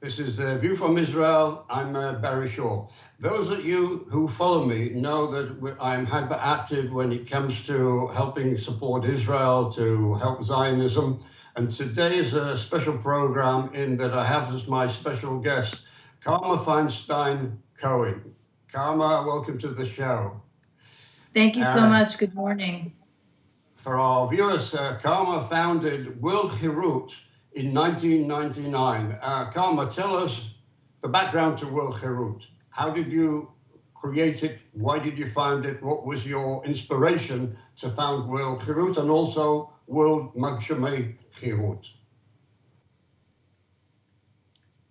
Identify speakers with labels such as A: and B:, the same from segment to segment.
A: This is the View from Israel. I'm Barry Shaw. Those of you who follow me know that I'm hyperactive when it comes to helping support Israel, to help Zionism. And today is a special program in that I have as my special guest, Karma Feinstein Cohen. Karma, welcome to the show.
B: Thank you so much. Good morning.
A: For our viewers, Karma founded World Herut in 1999. Karma, tell us the background to World Herut. How did you create it? Why did you found it? What was your inspiration to found World Herut and also World Magshemei Herut?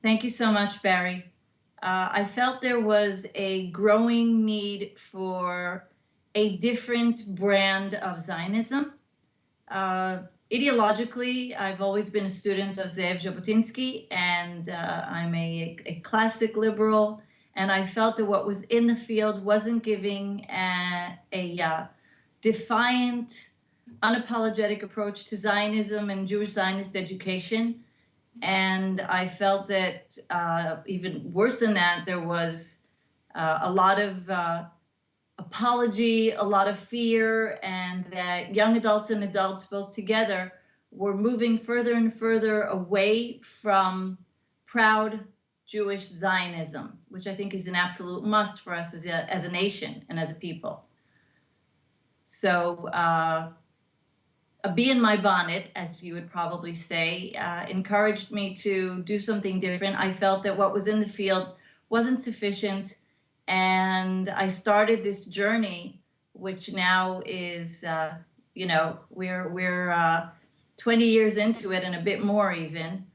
B: Thank you so much, Barry. I felt there was a growing need for a different brand of Zionism. Ideologically, I've always been a student of Zev Jabotinsky, and I'm a classic liberal, and I felt that what was in the field wasn't giving a defiant, unapologetic approach to Zionism and Jewish Zionist education. And I felt that even worse than that, there was a lot of apology, a lot of fear, and that young adults and adults both together were moving further and further away from proud Jewish Zionism, which I think is an absolute must for us as a nation and as a people. So a bee in my bonnet, as you would probably say, encouraged me to do something different. I felt that what was in the field wasn't sufficient, and I started this journey, which now is, you know, we're 20 years into it and a bit more even,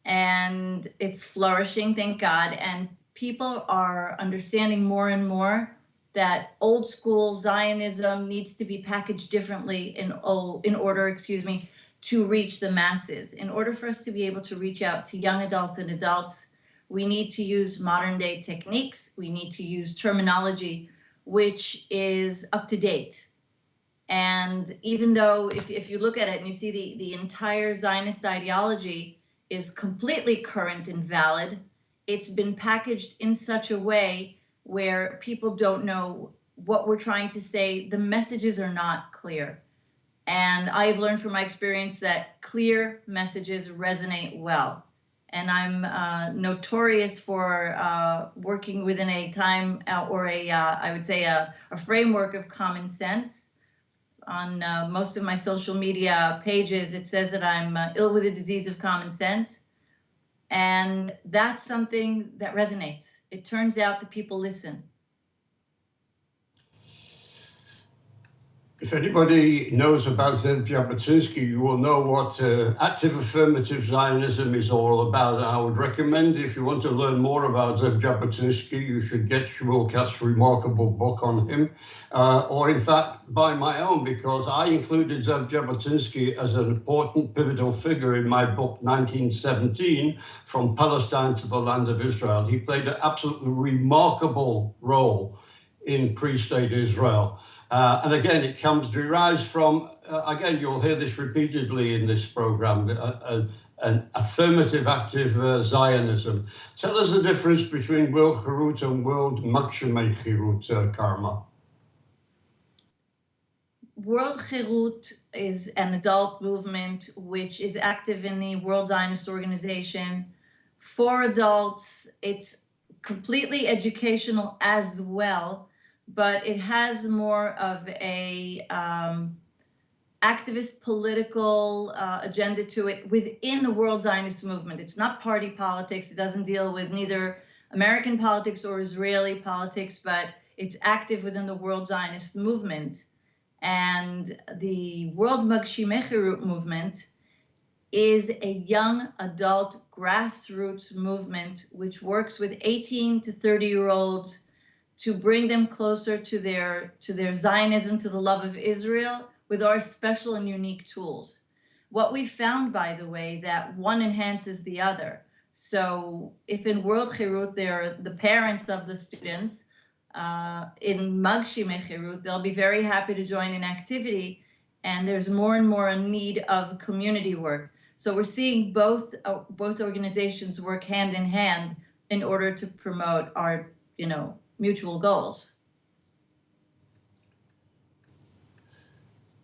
B: and it's flourishing, thank God, and people are understanding more and more that old school Zionism needs to be packaged differently in order, to reach the masses. In order for us to be able to reach out to young adults and adults, we need to use modern day techniques. We need to use terminology which is up to date. And even though if you look at it and you see the entire Zionist ideology is completely current and valid, it's been packaged in such a way where people don't know what we're trying to say. The messages are not clear. And I've learned from my experience that clear messages resonate well. And I'm notorious for working within a time or I would say a framework of common sense. On most of my social media pages, it says that I'm ill with a disease of common sense. And that's something that resonates. It turns out that people listen.
A: If anybody knows about Zev Jabotinsky, you will know what active affirmative Zionism is all about. I would recommend, if you want to learn more about Zev Jabotinsky, you should get Shmuel Katz's remarkable book on him, or in fact, buy my own, because I included Zev Jabotinsky as an important pivotal figure in my book, 1917, From Palestine to the Land of Israel. He played an absolutely remarkable role in pre-state Israel. And again, it derives from, again, you'll hear this repeatedly in this program, an affirmative active Zionism. Tell us the difference between World Herut and World Magshemei Herut, Karma.
B: World Herut is an adult movement which is active in the World Zionist Organization for adults. It's completely educational as well, but it has more of a activist political agenda to it within the World Zionist movement. It's not party politics. It doesn't deal with neither American politics or Israeli politics, but it's active within the World Zionist movement. And the World Magshemei Herut movement is a young adult grassroots movement which works with 18 to 30-year-olds to bring them closer to their Zionism, to the love of Israel, with our special and unique tools. What we found, by the way, that one enhances the other. So if in World Herut, they're the parents of the students, in Magshemei Herut, they'll be very happy to join an activity, and there's more and more a need of community work. So we're seeing both organizations work hand in hand in order to promote our, mutual goals.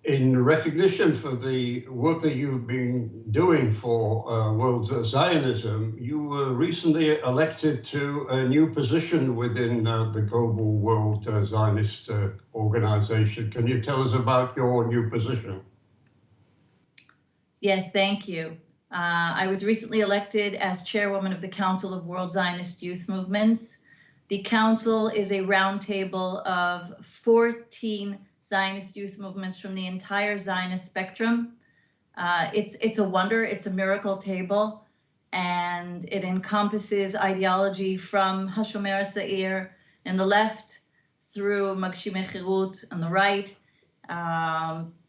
A: In recognition for the work that you've been doing for World Zionism, you were recently elected to a new position within the Global World Zionist Organization. Can you tell us about your new position?
B: Yes, thank you. I was recently elected as chairwoman of the Council of World Zionist Youth Movements. The council is a roundtable of 14 Zionist youth movements from the entire Zionist spectrum. It's a wonder, it's a miracle table, and it encompasses ideology from Hashomer Tzair in the left through Magshimei Chirut on the right,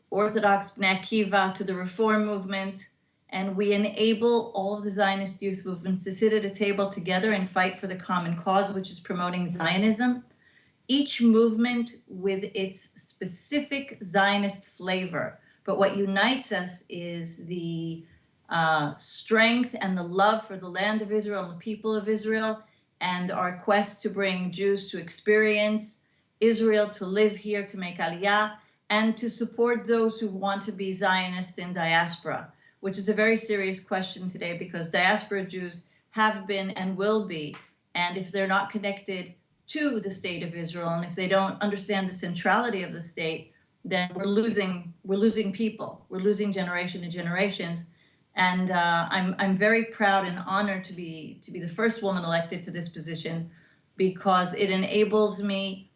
B: Orthodox Bnei Akiva to the Reform movement, and we enable all of the Zionist youth movements to sit at a table together and fight for the common cause, which is promoting Zionism. Each movement with its specific Zionist flavor. But what unites us is the strength and the love for the land of Israel and the people of Israel, and our quest to bring Jews to experience Israel, to live here, to make Aliyah, and to support those who want to be Zionists in diaspora, which is a very serious question today because diaspora Jews have been and will be, and if they're not connected to the state of Israel, and if they don't understand the centrality of the state, then we're losing people, we're losing generation to generations. And I'm very proud and honored to be the first woman elected to this position, because it enables me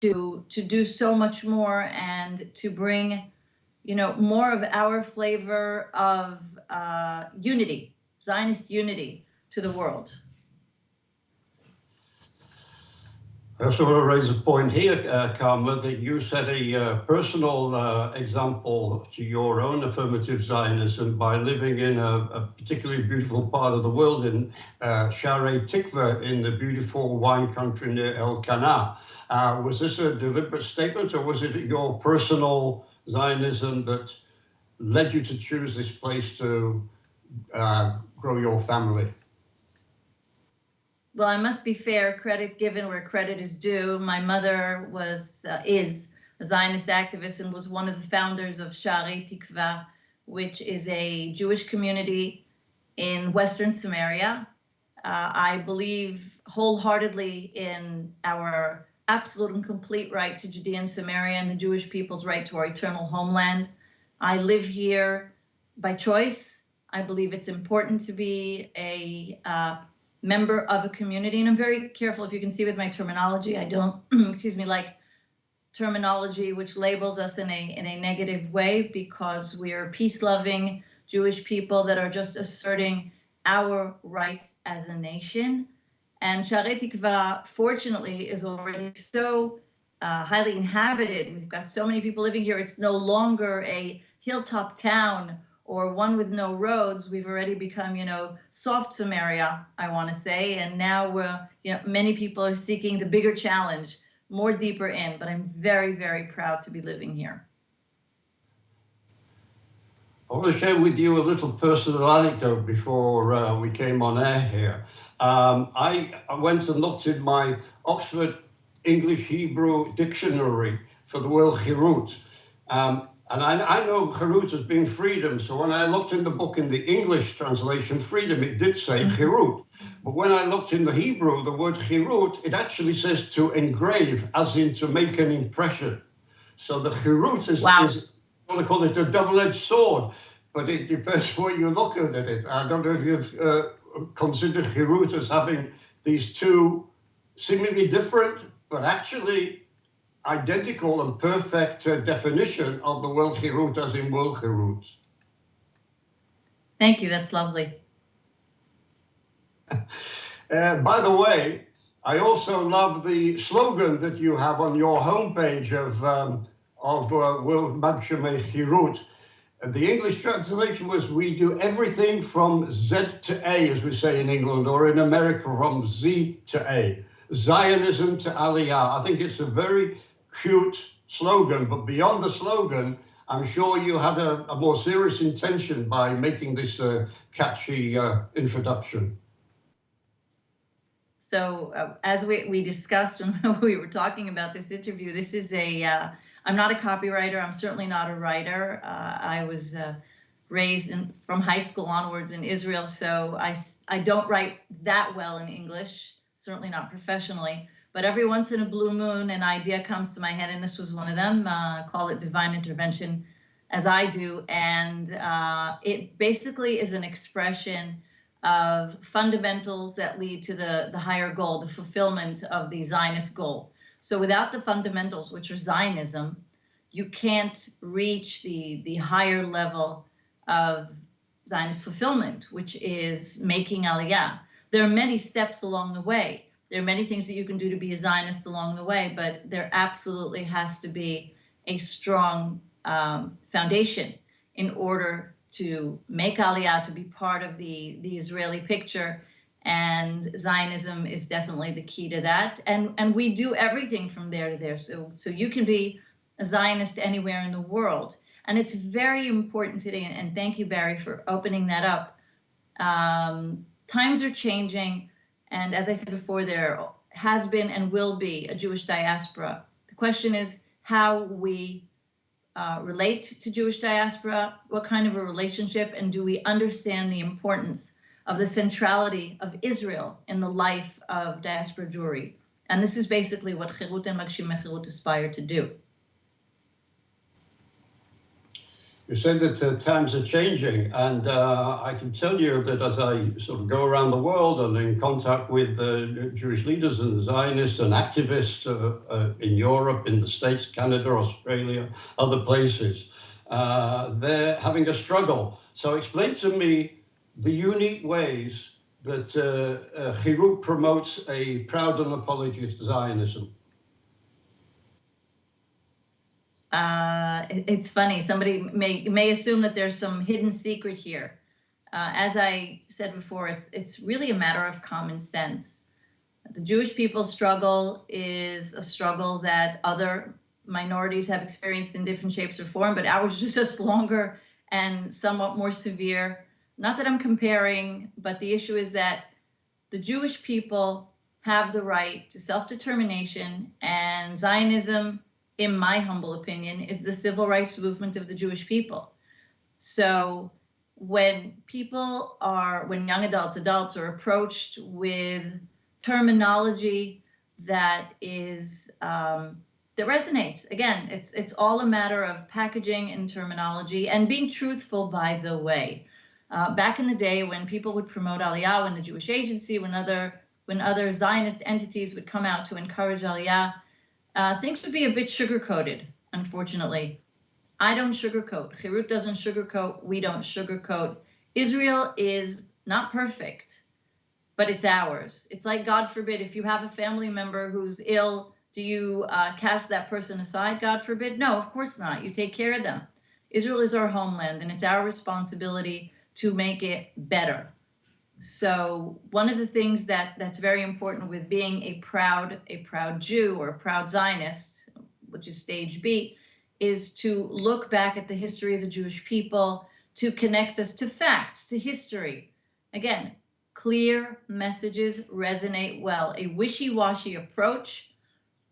B: to do so much more and to bring, more of our flavor of unity, Zionist unity, to the world.
A: I also want to raise a point here, Karma, that you set a personal example to your own affirmative Zionism by living in a particularly beautiful part of the world in Sharei Tikva in the beautiful wine country near El Kana. Was this a deliberate statement, or was it your personal Zionism that led you to choose this place to grow your family?
B: Well, I must be fair, credit given where credit is due. My mother is a Zionist activist and was one of the founders of Sharei Tikva, which is a Jewish community in Western Samaria. I believe wholeheartedly in our absolute and complete right to Judea and Samaria and the Jewish people's right to our eternal homeland. I live here by choice. I believe it's important to be a member of a community, and I'm very careful, if you can see with my terminology, I don't, like terminology which labels us in a negative way, because we are peace-loving Jewish people that are just asserting our rights as a nation. And Sharei Tikva, fortunately, is already so highly inhabited. We've got so many people living here. It's no longer a hilltop town or one with no roads. We've already become, soft Samaria, I want to say. And now we're, many people are seeking the bigger challenge, more deeper in, but I'm very, very proud to be living here.
A: I want to share with you a little personal anecdote before we came on air here. I went and looked in my Oxford English Hebrew dictionary for the word Chirut. And I know Chirut as being freedom, so when I looked in the book in the English translation, freedom, it did say Chirut. But when I looked in the Hebrew, the word Chirut, it actually says to engrave, as in to make an impression. So the Chirut is,
B: wow.
A: is I want to call it a double-edged sword, but it depends what you look at it. I don't know if you've considered Chirut as having these two seemingly different, but actually identical and perfect definition of the word Chirut as in world Chirut.
B: Thank you, that's lovely.
A: By the way, I also love the slogan that you have on your homepage of World Magshimei Chirut. The English translation was, we do everything from Z to A, as we say in England, or in America from Z to A. Zionism to Aliyah. I think it's a very cute slogan, but beyond the slogan, I'm sure you had a more serious intention by making this catchy introduction.
B: So as we discussed when we were talking about this interview, this is I'm not a copywriter. I'm certainly not a writer. I was raised from high school onwards in Israel, so I don't write that well in English, certainly not professionally. But every once in a blue moon, an idea comes to my head, and this was one of them. Call it divine intervention, as I do. And it basically is an expression of fundamentals that lead to the higher goal, the fulfillment of the Zionist goal. So without the fundamentals, which are Zionism, you can't reach the higher level of Zionist fulfillment, which is making Aliyah. There are many steps along the way. There are many things that you can do to be a Zionist along the way, but there absolutely has to be a strong foundation in order to make Aliyah, to be part of the Israeli picture. And Zionism is definitely the key to that. And we do everything from there to there. So you can be a Zionist anywhere in the world. And it's very important today, and thank you, Barry, for opening that up. Times are changing, and as I said before, there has been and will be a Jewish diaspora. The question is how we relate to Jewish diaspora, what kind of a relationship, and do we understand the importance of the centrality of Israel in the life of diaspora Jewry? And this is basically what Chirut and Magshim Chirut aspire to do.
A: You said that times are changing, and I can tell you that as I sort of go around the world and in contact with Jewish leaders and Zionists and activists in Europe, in the States, Canada, Australia, other places, they're having a struggle. So explain to me the unique ways that Chirut promotes a proud and apologetic Zionism.
B: It's funny. Somebody may assume that there's some hidden secret here. As I said before, it's really a matter of common sense. The Jewish people's struggle is a struggle that other minorities have experienced in different shapes or form, but ours is just longer and somewhat more severe. Not that I'm comparing, but the issue is that the Jewish people have the right to self-determination, and Zionism, in my humble opinion, is the civil rights movement of the Jewish people. So when young adults are approached with terminology that resonates, again, it's all a matter of packaging and terminology and being truthful, by the way. Back in the day when people would promote Aliyah, when the Jewish Agency, when other Zionist entities would come out to encourage Aliyah, things would be a bit sugar-coated, unfortunately. I don't sugarcoat. Chirut doesn't sugarcoat. We don't sugarcoat. Israel is not perfect, but it's ours. It's like, God forbid, if you have a family member who's ill, do you cast that person aside, God forbid? No, of course not. You take care of them. Israel is our homeland, and it's our responsibility to make it better. So one of the things that's very important with being a proud Jew or a proud Zionist, which is stage B, is to look back at the history of the Jewish people, to connect us to facts, to history. Again, clear messages resonate well. A wishy-washy approach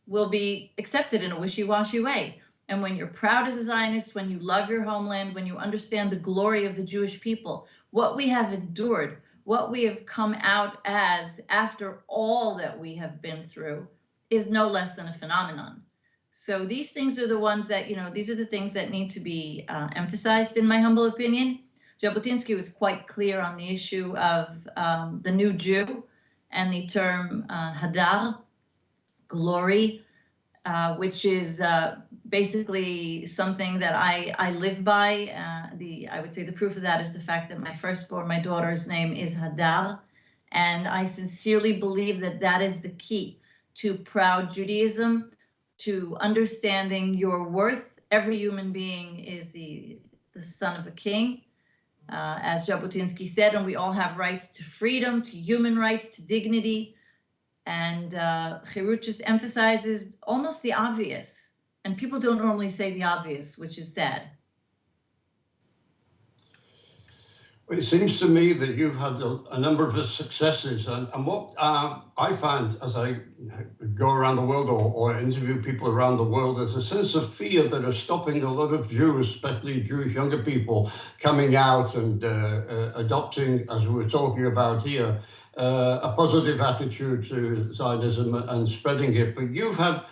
B: will be accepted in a wishy-washy way. And when you're proud as a Zionist, when you love your homeland, when you understand the glory of the Jewish people, what we have endured, what we have come out as after all that we have been through, is no less than a phenomenon. So these things are the ones that, these are the things that need to be emphasized, in my humble opinion. Jabotinsky was quite clear on the issue of the new Jew and the term hadar, glory, which is basically something that I live by. I would say the proof of that is the fact that my firstborn, my daughter's name is Hadar, and I sincerely believe that that is the key to proud Judaism, to understanding your worth. Every human being is the son of a king, as Jabotinsky said, and we all have rights to freedom, to human rights, to dignity. And Chirut just emphasizes almost the obvious. And people don't normally say the obvious, which is sad.
A: Well, it seems to me that you've had a number of successes, and what I find as I go around the world or interview people around the world, there's a sense of fear that is stopping a lot of Jews, especially Jewish younger people, coming out and adopting, as we were talking about here, a positive attitude to Zionism and spreading it. But you've had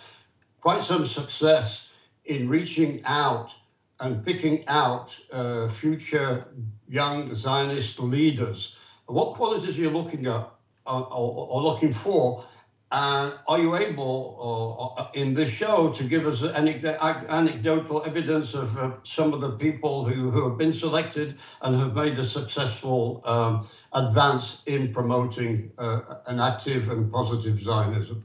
A: quite some success in reaching out and picking out future young Zionist leaders. What qualities are you looking at or looking for? Are you able, in this show, to give us anecdotal evidence of some of the people who have been selected and have made a successful advance in promoting an active and positive Zionism?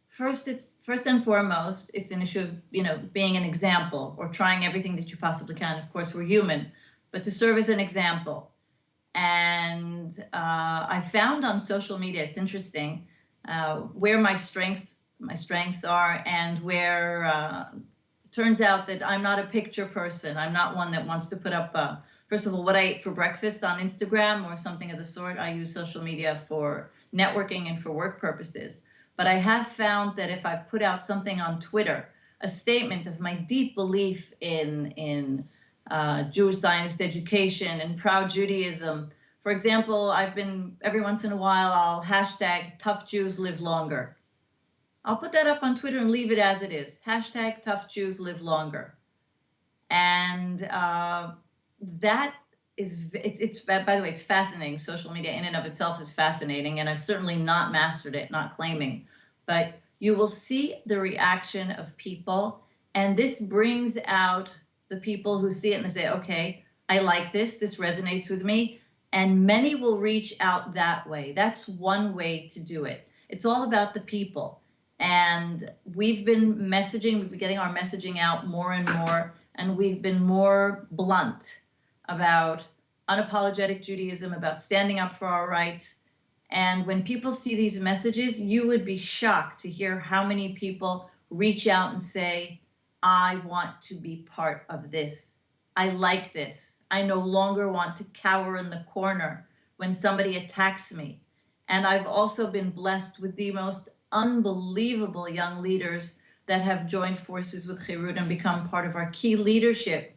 B: First and foremost, it's an issue of, being an example or trying everything that you possibly can. Of course, we're human, but to serve as an example. And I found on social media, it's interesting, where my strengths are, and where it turns out that I'm not a picture person. I'm not one that wants to put up, first of all, what I ate for breakfast on Instagram or something of the sort. I use social media for networking and for work purposes. But I have found that if I put out something on Twitter, a statement of my deep belief in Jewish Zionist education and proud Judaism. For example, I've been, every once in a while, I'll hashtag tough Jews live longer. I'll put that up on Twitter and leave it as it is. Hashtag tough Jews live longer. And that is, it's by the way, it's fascinating. Social media in and of itself is fascinating, and I've certainly not mastered it, not claiming, but you will see the reaction of people, and this brings out the people who see it and they say, okay, I like this resonates with me, and many will reach out that way. That's one way to do it. It's all about the people, and we've been getting our messaging out more and more, and we've been more blunt about unapologetic Judaism, about standing up for our rights. And when people see these messages, you would be shocked to hear how many people reach out and say, I want to be part of this. I like this. I no longer want to cower in the corner when somebody attacks me. And I've also been blessed with the most unbelievable young leaders that have joined forces with Chirut and become part of our key leadership.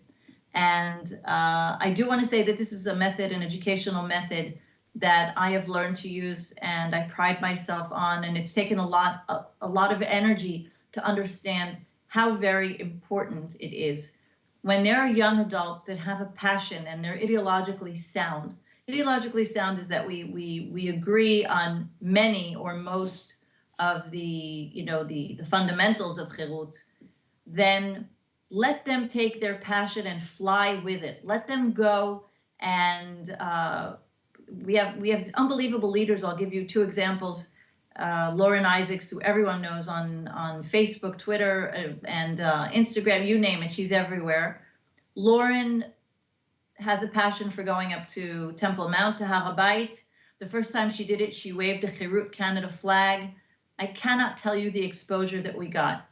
B: And I do want to say that this is a method, an educational method that I have learned to use and I pride myself on. And it's taken a lot of energy to understand how very important it is. When there are young adults that have a passion and they're ideologically sound. Ideologically sound is that we agree on many or most of the fundamentals of Chirut, then let them take their passion and fly with it. Let them go, and we have unbelievable leaders. I'll give you two examples. Lauren Isaacs, who everyone knows on Facebook, Twitter, and Instagram, you name it, she's everywhere. Lauren has a passion for going up to Temple Mount, to Har HaBayit. The first time she did it, she waved a Chirut Canada flag. I cannot tell you the exposure that we got.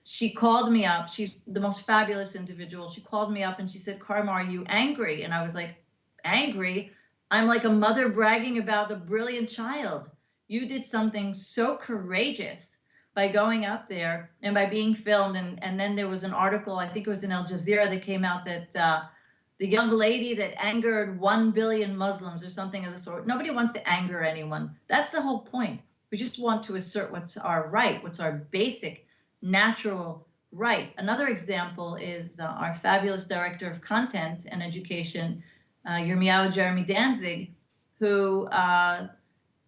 B: She called me up. She's the most fabulous individual. She called me up and she said, Karma, are you angry? And I was like, angry? I'm like a mother bragging about the brilliant child. You did something so courageous by going up there and by being filmed. And then there was an article, I think it was in Al Jazeera, that came out that the young lady that angered 1 billion Muslims or something of the sort. Nobody wants to anger anyone. That's the whole point. We just want to assert what's our right, what's our basic natural right. Another example is our fabulous director of content and education, Yirmiyahu Jeremy Danzig, who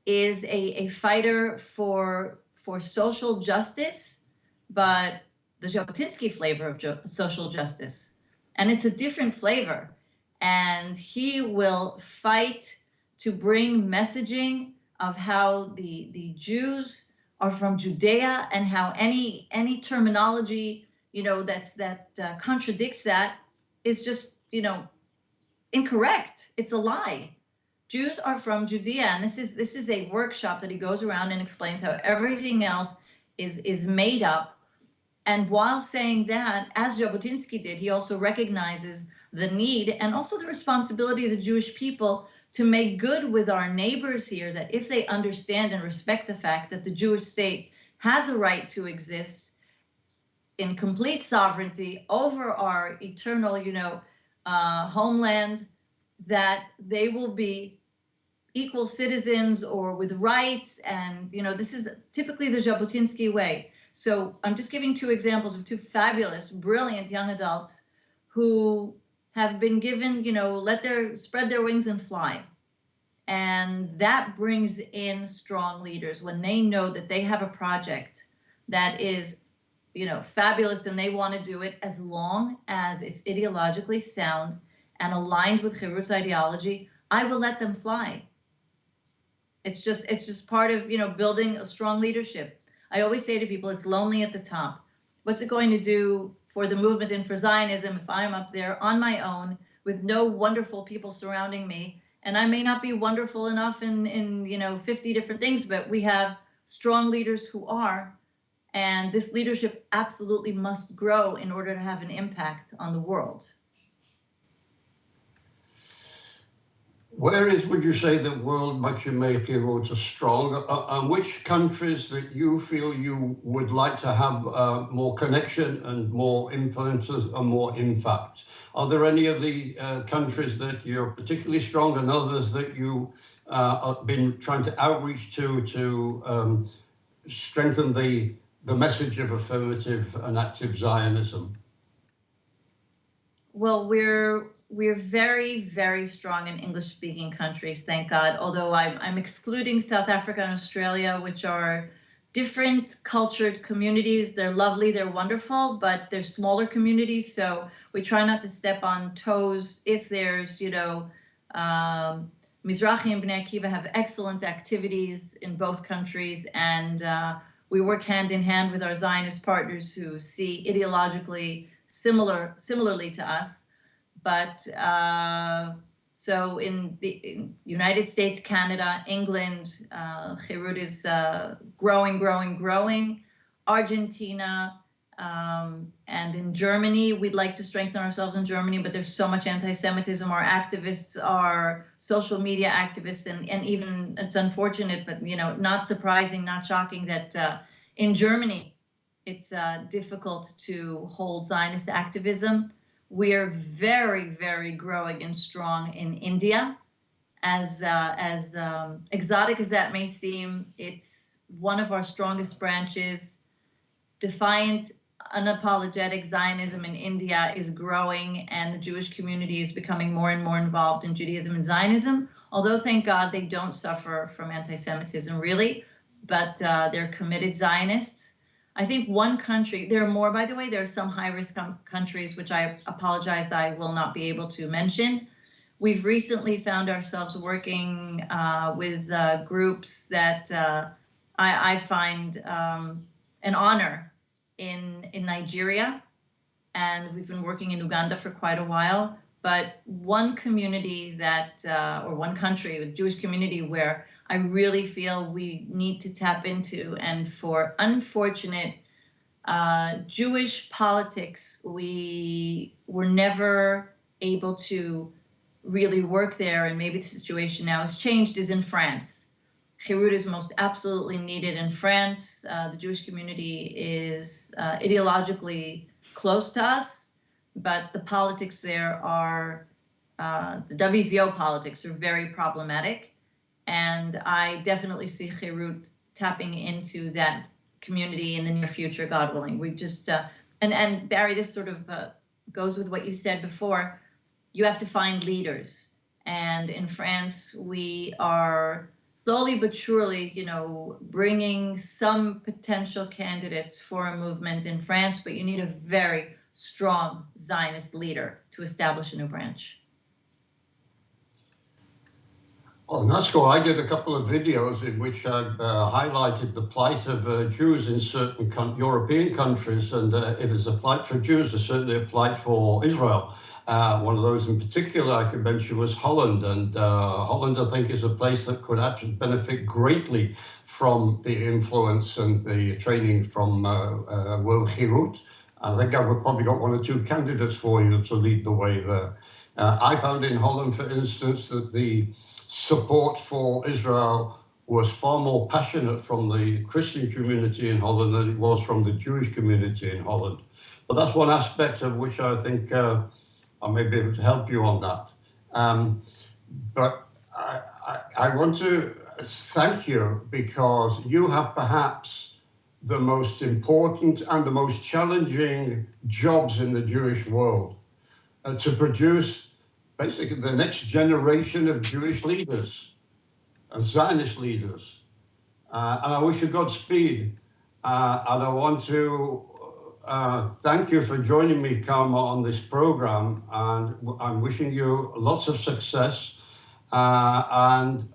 B: is a fighter for social justice, but the Jabotinsky flavor of social justice. And it's a different flavor. And he will fight to bring messaging of how the Jews are from Judea, and how any terminology that contradicts that is just incorrect. It's a lie. Jews are from Judea, and this is a workshop that he goes around and explains how everything else is made up. And while saying that, as Jabotinsky did, he also recognizes the need and also the responsibility of the Jewish people to make good with our neighbors here, that if they understand and respect the fact that the Jewish state has a right to exist in complete sovereignty over our eternal, homeland, that they will be equal citizens or with rights. And, this is typically the Jabotinsky way. So I'm just giving two examples of two fabulous, brilliant young adults who have been given, spread their wings and fly. And that brings in strong leaders when they know that they have a project that is, fabulous, and they want to do it as long as it's ideologically sound and aligned with Cherut's ideology. I will let them fly. It's just part of, building a strong leadership. I always say to people, it's lonely at the top. What's it going to do for the movement and for Zionism if I'm up there on my own with no wonderful people surrounding me? And I may not be wonderful enough in 50 different things, but we have strong leaders who are. And this leadership absolutely must grow in order to have an impact on the world.
A: Where would you say the world might you make Cherut a strong? And which countries that you feel you would like to have more connection and more influences and more impact? Are there any of the countries that you're particularly strong and others that you have been trying to outreach to strengthen the message of affirmative and active Zionism?
B: Well, we're very, very strong in English-speaking countries, thank God. Although I'm excluding South Africa and Australia, which are different cultured communities. They're lovely, they're wonderful, but they're smaller communities. So we try not to step on toes. If there's, Mizrahi and Bnei Akiva have excellent activities in both countries, and we work hand in hand with our Zionist partners who see ideologically similarly to us. But so in the United States, Canada, England, Cherut is growing. Argentina, and in Germany, we'd like to strengthen ourselves in Germany, but there's so much anti-Semitism. Our activists are social media activists, and even, it's unfortunate, but not surprising, not shocking that in Germany, it's difficult to hold Zionist activism. We're very, very growing and strong in India. As exotic as that may seem, it's one of our strongest branches. Defiant, unapologetic Zionism in India is growing, and the Jewish community is becoming more and more involved in Judaism and Zionism. Although, thank God, they don't suffer from anti-Semitism, really, but they're committed Zionists. I think one country, there are more, by the way, there are some high-risk countries, which I apologize, I will not be able to mention. We've recently found ourselves working with groups that I find an honor in Nigeria, and we've been working in Uganda for quite a while. But one community that, or one country, the Jewish community, where I really feel we need to tap into, and for unfortunate Jewish politics, we were never able to really work there, and maybe the situation now has changed, is in France. Cherut is most absolutely needed in France. The Jewish community is ideologically close to us, but the politics there are, the WZO politics are very problematic. And I definitely see Cherut tapping into that community in the near future, God willing. We just, and Barry, this sort of goes with what you said before. You have to find leaders. And in France, we are slowly but surely, bringing some potential candidates for a movement in France, but you need a very strong Zionist leader to establish a new branch.
A: Well, in that school, I did a couple of videos in which I highlighted the plight of Jews in certain European countries, and if there's a plight for Jews, there's certainly a plight for Israel. One of those in particular I could mention was Holland, and Holland, I think, is a place that could actually benefit greatly from the influence and the training from World Cherut. I think I've probably got one or two candidates for you to lead the way there. I found in Holland, for instance, that the support for Israel was far more passionate from the Christian community in Holland than it was from the Jewish community in Holland. But that's one aspect of which I think I may be able to help you on that. But I want to thank you because you have perhaps the most important and the most challenging jobs in the Jewish world, to produce basically the next generation of Jewish leaders, Zionist leaders. And I wish you Godspeed. And I want to thank you for joining me, Karma, on this program. And I'm wishing you lots of success. And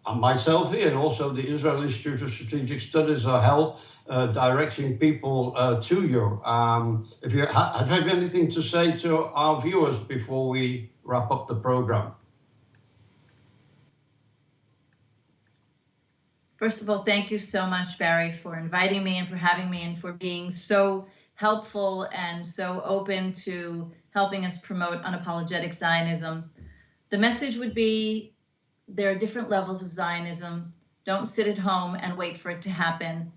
A: myself here, and also the Israel Institute of Strategic Studies are help directing people to you. If you have anything to say to our viewers before we wrap up the program.
B: First of all, thank you so much, Barry, for inviting me and for having me and for being so helpful and so open to helping us promote unapologetic Zionism. The message would be there are different levels of Zionism. Don't sit at home and wait for it to happen.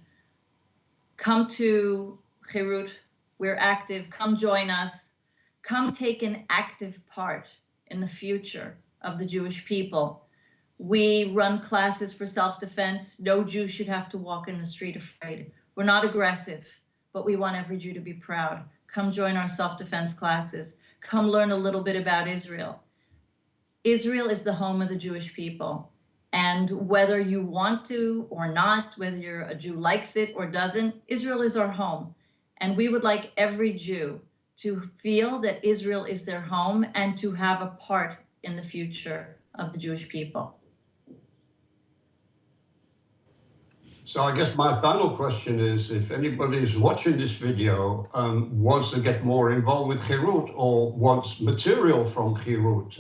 B: Come to Cherut. We're active. Come join us. Come take an active part in the future of the Jewish people. We run classes for self-defense. No Jew should have to walk in the street afraid. We're not aggressive, but we want every Jew to be proud. Come join our self-defense classes. Come learn a little bit about Israel. Israel is the home of the Jewish people. And whether you want to or not, whether you're a Jew likes it or doesn't, Israel is our home. And we would like every Jew to feel that Israel is their home and to have a part in the future of the Jewish people.
A: So I guess my final question is, if anybody's watching this video wants to get more involved with Cherut or wants material from Cherut,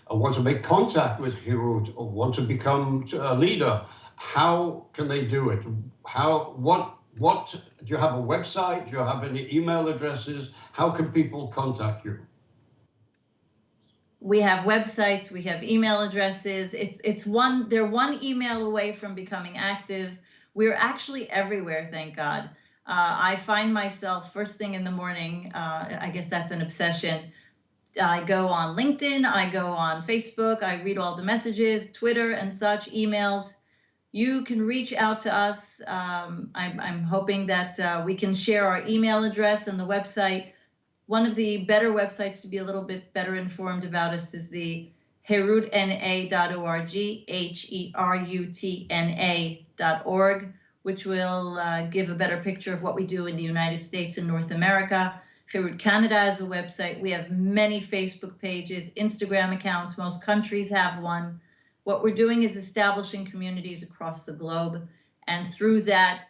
A: or want to make contact with Cherut or want to become a leader, how can they do it? What do you have a website? Do you have any email addresses? How can people contact you?
B: We have websites, we have email addresses. They're one email away from becoming active. We're actually everywhere, thank God. I find myself first thing in the morning, I guess that's an obsession. I go on LinkedIn, I go on Facebook, I read all the messages, Twitter and such, emails. You can reach out to us. I'm hoping that we can share our email address and the website. One of the better websites to be a little bit better informed about us is the herutna.org, herutna.org, which will give a better picture of what we do in the United States and North America. Cherut Canada is a website. We have many Facebook pages, Instagram accounts. Most countries have one. What we're doing is establishing communities across the globe, and through that,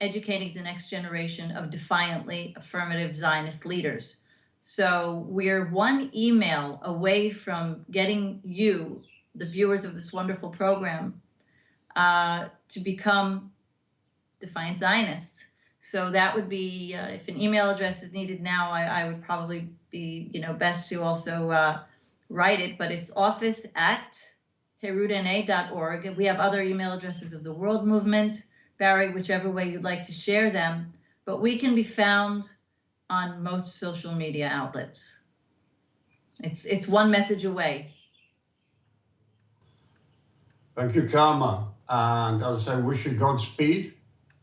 B: educating the next generation of defiantly affirmative Zionist leaders. So we're one email away from getting you, the viewers of this wonderful program, to become defiant Zionists. So that would be, if an email address is needed now, I would probably be, best to also write it, but it's office@herutna.org. And we have other email addresses of the World Movement, Barry, whichever way you'd like to share them, but we can be found on most social media outlets. It's one message away.
A: Thank you, Karma. And as I wish you Godspeed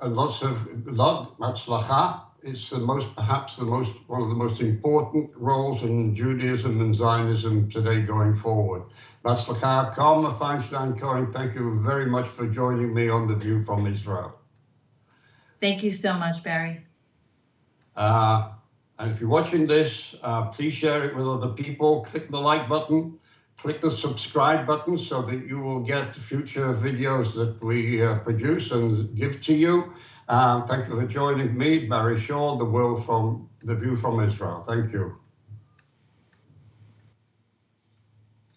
A: and lots of luck, Matzlacha. It's perhaps one of the most important roles in Judaism and Zionism today going forward. Matzlacha, Karma, Feinstein, Cohen, thank you very much for joining me on The View from Israel.
B: Thank you so much, Barry.
A: And if you're watching this, please share it with other people. Click the like button, click the subscribe button so that you will get future videos that we produce and give to you. Thank you for joining me, Barry Shaw, The View from Israel. Thank you.